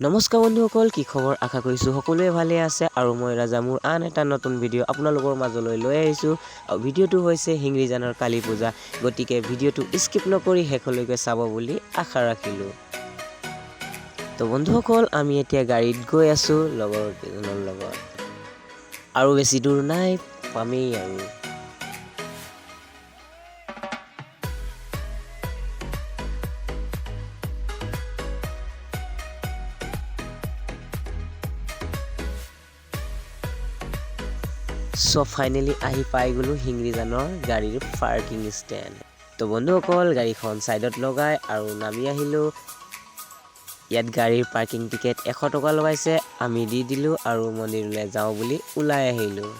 নমস্কাৰ বন্ধুসকল, কি খবৰ? আশা কৰিছোঁ সকলোৱে ভালে আছে আৰু মই ৰাজা মোৰ আন এটা নতুন ভিডিঅ' আপোনালোকৰ মাজলৈ লৈ আহিছোঁ। আৰু ভিডিঅ'টো হৈছে হিংৰিজানৰ কালী পূজা। গতিকে ভিডিঅ'টো স্কিপ নকৰি শেষলৈকে চাব বুলি আশা ৰাখিলোঁ। তো বন্ধুসকল, আমি এতিয়া গাড়ীত গৈ আছোঁ লগৰ কেইজনৰ লগত, আৰু বেছি দূৰ নাই, পামেই আৰু। ফাইনেলি আহি পাই গ'লোঁ হিংৰিজানৰ গাড়ীৰ পাৰ্কিং ষ্টেণ্ড। তো বন্ধুসকল, গাড়ীখন ছাইডত লগাই আৰু নামি আহিলোঁ। ইয়াত গাড়ীৰ পাৰ্কিং টিকেট 100 টকা লগাইছে। আমি দি দিলোঁ আৰু মন্দিৰলৈ যাওঁ বুলি ওলাই আহিলোঁ।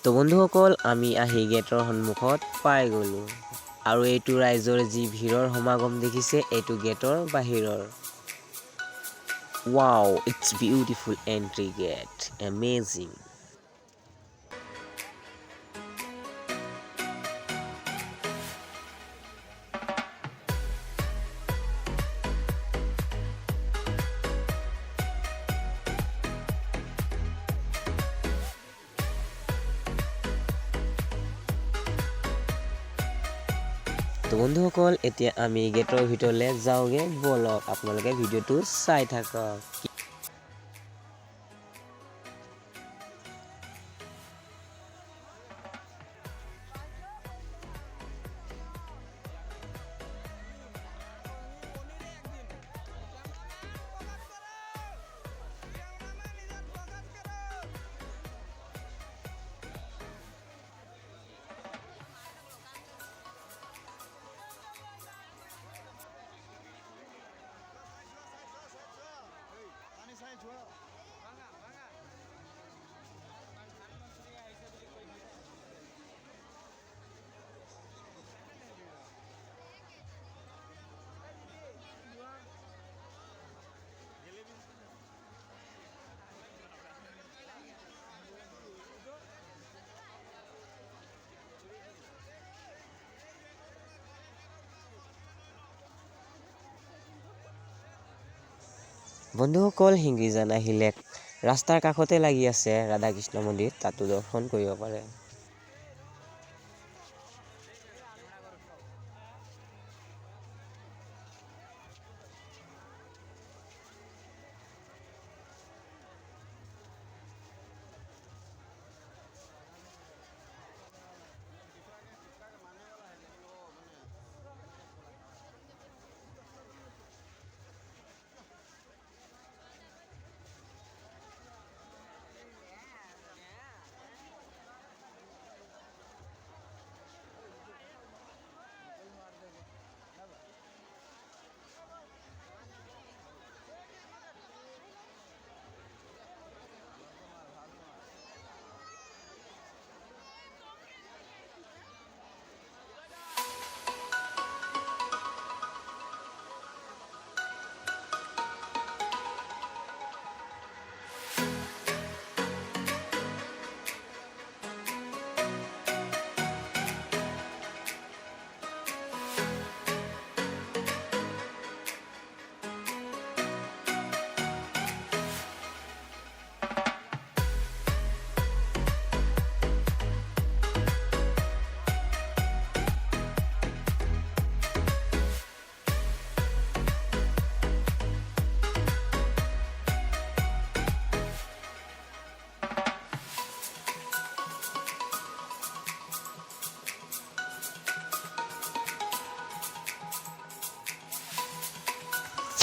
তো বন্ধুসকল, আমি আহি গেটৰ সন্মুখত পাই গ'লোঁ। আৰু এইটো ৰাইজৰ যি ভিৰৰ সমাগম দেখিছে, এইটো গেটৰ বাহিৰৰ। Wow, it's beautiful entry gate, amazing. তো বন্ধুসকল, এতিয়া আমি গেটৰ ভিতৰলৈ যাওঁগে, বলক আপোনালোকে ভিডিঅ'টো চাই থাকক। বন্ধুসকল, হিংৰিজান আহিলে ৰাস্তাৰ কাষতে লাগি আছে ৰাধা কৃষ্ণ মন্দিৰ, তাতো দৰ্শন কৰিব পাৰে।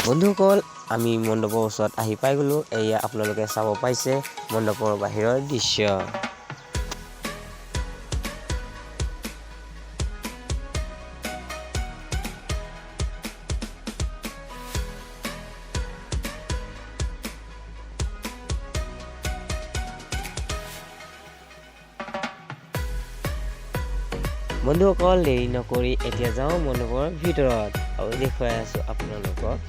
বন্ধুসকল আমি মণ্ডপৰ ওচৰত আহি পাই গ'লো। এয়া আপোনালোকে চাব পাইছে মণ্ডপৰ বাহিৰৰ দৃশ্য। বন্ধুসকল দেৰি নকৰি এতিয়া যাওঁ মণ্ডপৰ ভিতৰত আৰু দেখুৱাই আছো আপোনালোকক।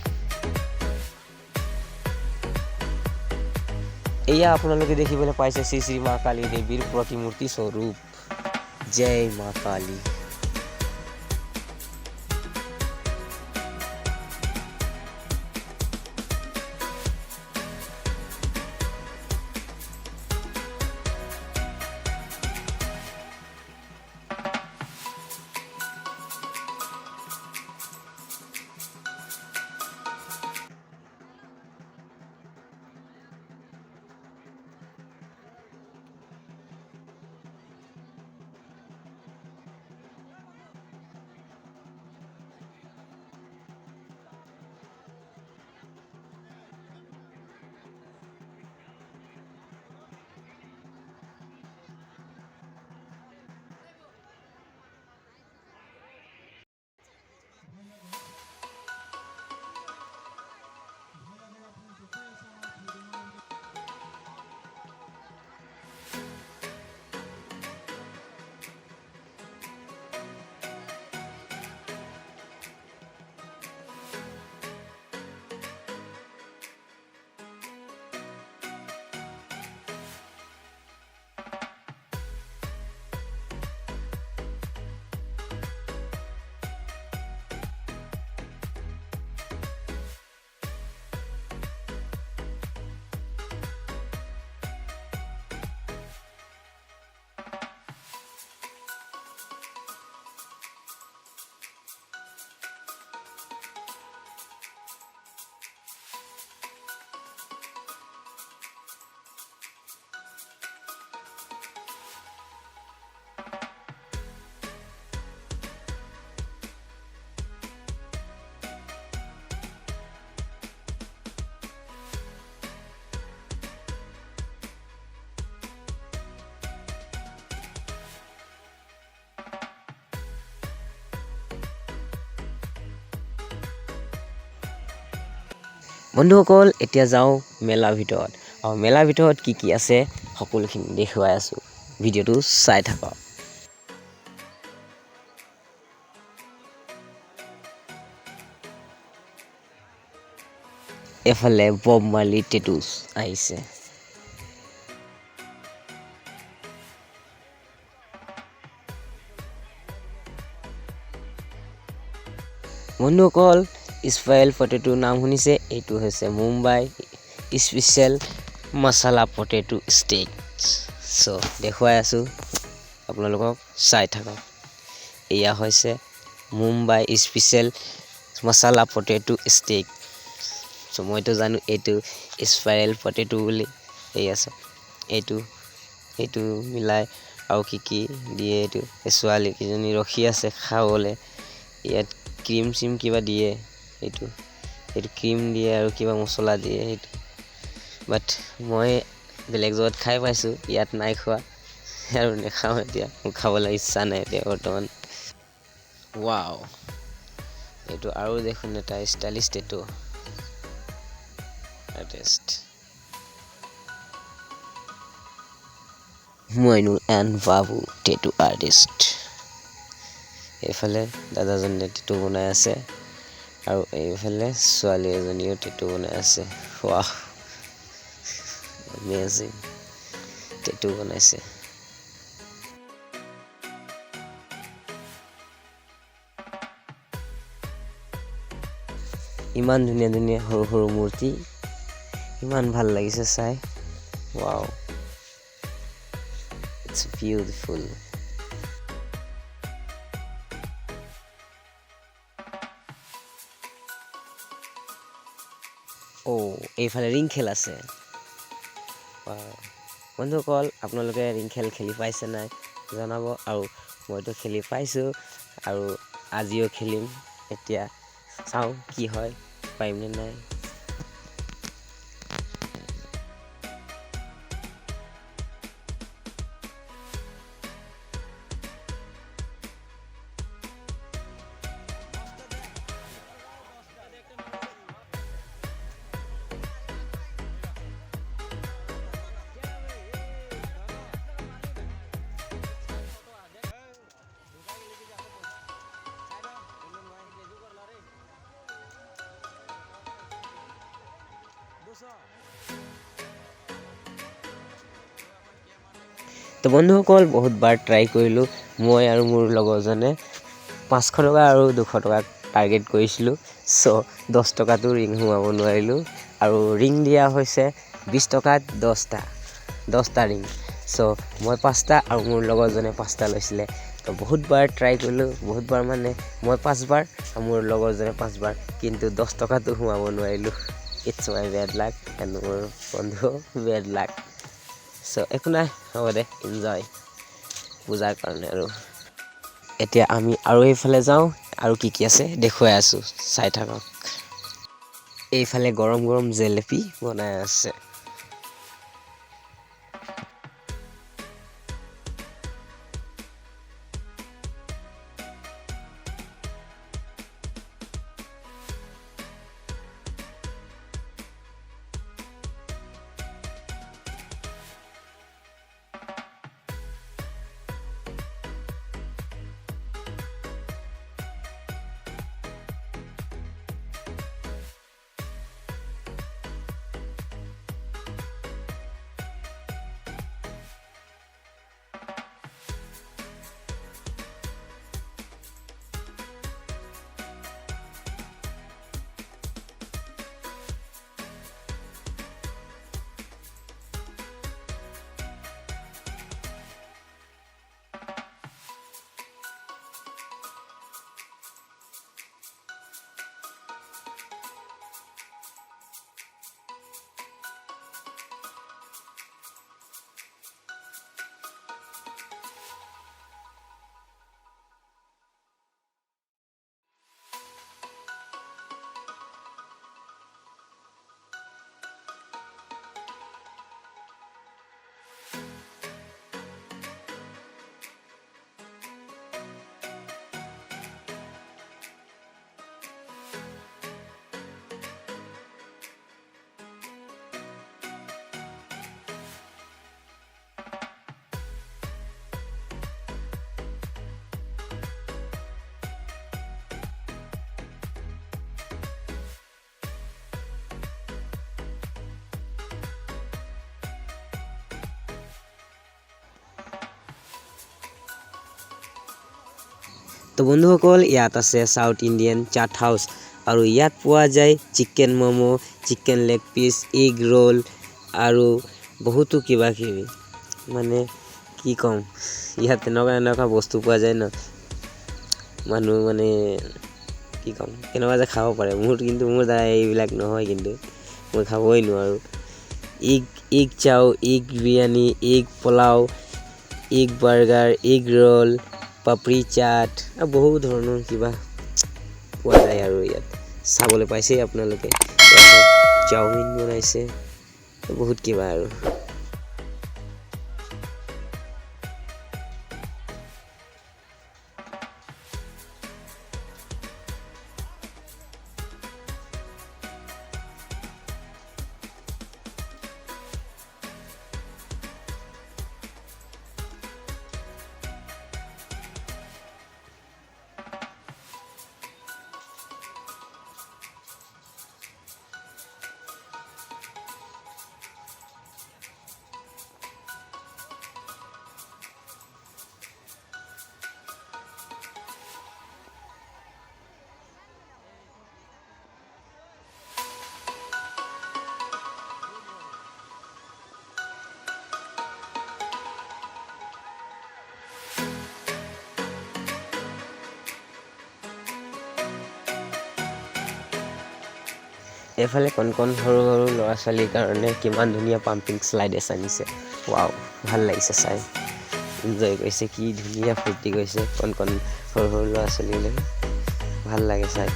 এয়া আপোনালোকে দেখিবলৈ পাইছে শ্ৰী শ্ৰী মা কালী দেৱীৰ প্ৰতিমূৰ্তি স্বৰূপ। জয় মা কালী। বন্ধুসকল এতিয়া যাওঁ মেলাৰ ভিতৰত আৰু মেলাৰ ভিতৰত কি আছে সকলোখিনি দেখুৱাই আছো। ভিডিঅ'টো চাই থাকক। এফালে বব মাৰ্লি টেটুছ আহিছে। বন্ধুসকল স্পাইল পটেটোৰ নাম শুনিছে। এইটো হৈছে মুম্বাই স্পেচিয়েল মছলা পটেটো ষ্টিক। চ' দেখুৱাই আছো আপোনালোকক চাই থাকক। এয়া হৈছে মুম্বাই স্পেচিয়েল মছলা পটেটো ষ্টিক। চ' মইতো জানো এইটো স্পাইৰেল পটেটো বুলি। এয়া আছে এইটো মিলাই আৰু কি দিয়ে। এইটো ছোৱালী কেইজনী ৰখি আছে খাবলৈ। ইয়াত ক্ৰীম চিম কিবা দিয়ে। এইটো ক্ৰীম দিয়ে আৰু কিবা মছলা দিয়ে। সেইটো বাট মই বেলেগ জেগাত খাই পাইছোঁ, ইয়াত নাই খোৱা আৰু নেখাওঁ। এতিয়া মোৰ খাবলৈ ইচ্ছা নাই এতিয়া বৰ্তমান। ৱাও, এইটো আৰু দেখোন এটা ষ্টাইলিছ টেটু আৰ্টিষ্ট। মইনুল এণ্ড বাবু টেটু আৰ্টিষ্ট। এইফালে দাদাজনে টেটু বনাই আছে আৰু এইফালে ছোৱালী এজনীও টেটু বনাই আছে। ৱাহ, এমেজিং টেটু বনাইছে। ইমান ধুনীয়া ধুনীয়া সৰু সৰু মূৰ্তি, ইমান ভাল লাগিছে চাই। Wow, it's beautiful. এইফালে ৰিং খেল আছে। বন্ধুসকল আপোনালোকে ৰিং খেল খেলি পাইছে নাই জনাব। আৰু মইতো খেলি পাইছোঁ আৰু আজিও খেলিম। এতিয়া চাওঁ কি হয়। পাৰিম নে নাই। তো বন্ধুসকল বহুত বাৰ ট্ৰাই কৰিলোঁ, মই আৰু মোৰ লগৰজনে 500 টকা আৰু 200 টকা টাৰ্গেট কৰিছিলোঁ। চ' 10 টকাটো ৰিং সোমাব নোৱাৰিলোঁ আৰু ৰিং দিয়া হৈছে 20 টকাত 10টা ৰিং। চ' মই 5টা আৰু মোৰ লগৰজনে 5টা লৈছিলে। তো বহুত বাৰ ট্ৰাই কৰিলোঁ, বহুত বাৰ মানে মই 5 বাৰ আৰু মোৰ লগৰজনে 5 বাৰ, কিন্তু 10 টকাটো সোমাব নোৱাৰিলোঁ। It's my bad luck and মোৰ বন্ধু বেড লাক। চ' একো নাই, হ'ব দে, এনজয় পূজাৰ কাৰণে। আৰু এতিয়া আমি আৰু এইফালে যাওঁ, আৰু কি আছে দেখুৱাই আছোঁ, চাই থাকক। এইফালে গৰম গৰম জেলেপি বনাই আছে। তো বন্ধুসকল, ইয়াত আছে সাউথ ইণ্ডিয়ান চাট হাউচ, আৰু ইয়াত পোৱা যায় chicken momo', chicken leg piece, egg roll আৰু বহুতো কিবা কিবি। মানে কি ক'ম, ইয়াত এনেকুৱা বস্তু পোৱা যায় ন, মানুহ মানে কি ক'ম, কেনেকুৱা যে খাব পাৰে। মোৰ দ্বাৰা এইবিলাক নহয়, কিন্তু মই খাবই নোৱাৰোঁ। Egg chow, egg biryani, egg pulao, egg burger, egg roll, papri chaat, আৰু বহু ধৰণৰ কিবা পোৱা যায়। আৰু ইয়াত চাবলৈ পাইছেই আপোনালোকে, চাওমিন বনাইছে, বহুত কিবা আৰু। এইফালে কণ সৰু সৰু ল'ৰা ছোৱালীৰ কাৰণে কিমান ধুনীয়া পাম্পিং শ্লাইডেছ আনিছে। ৱাও, ভাল লাগিছে চাই, এনজয় কৰিছে, কি ধুনীয়া ফূৰ্তি কৰিছে কণ সৰু সৰু ল'ৰা ছোৱালীলৈ, ভাল লাগে চাই।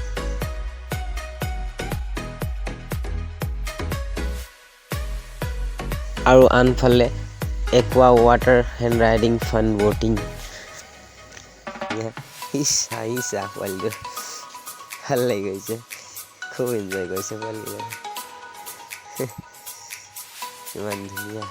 আৰু আনফালে একোৱা ৱাটাৰ হেণ্ড ৰাইডিং ফান বটিং ইচ্ছা পোৱালিটো ভাল লাগি গৈছে খুব এনজয় কৰিছে পোৱালিকেইটা ইমান ধুনীয়া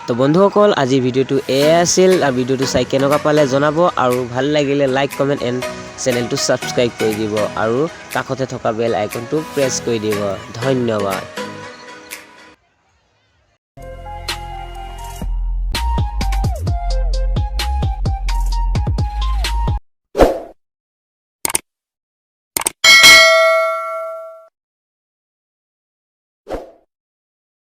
তো বন্ধুসকল আজি ভিডিওটো এয়া আছিল আৰু ভিডিওটো চাই কেনেকুৱা পালে জনাব আৰু ভাল লাগিলে লাইক কমেন্ট এণ্ড চেনেলটো সাবস্ক্ৰাইব কৰি দিব আৰু কাষতে থকা বেল আইকনটো প্ৰেছ কৰি দিব ধন্যবাদ।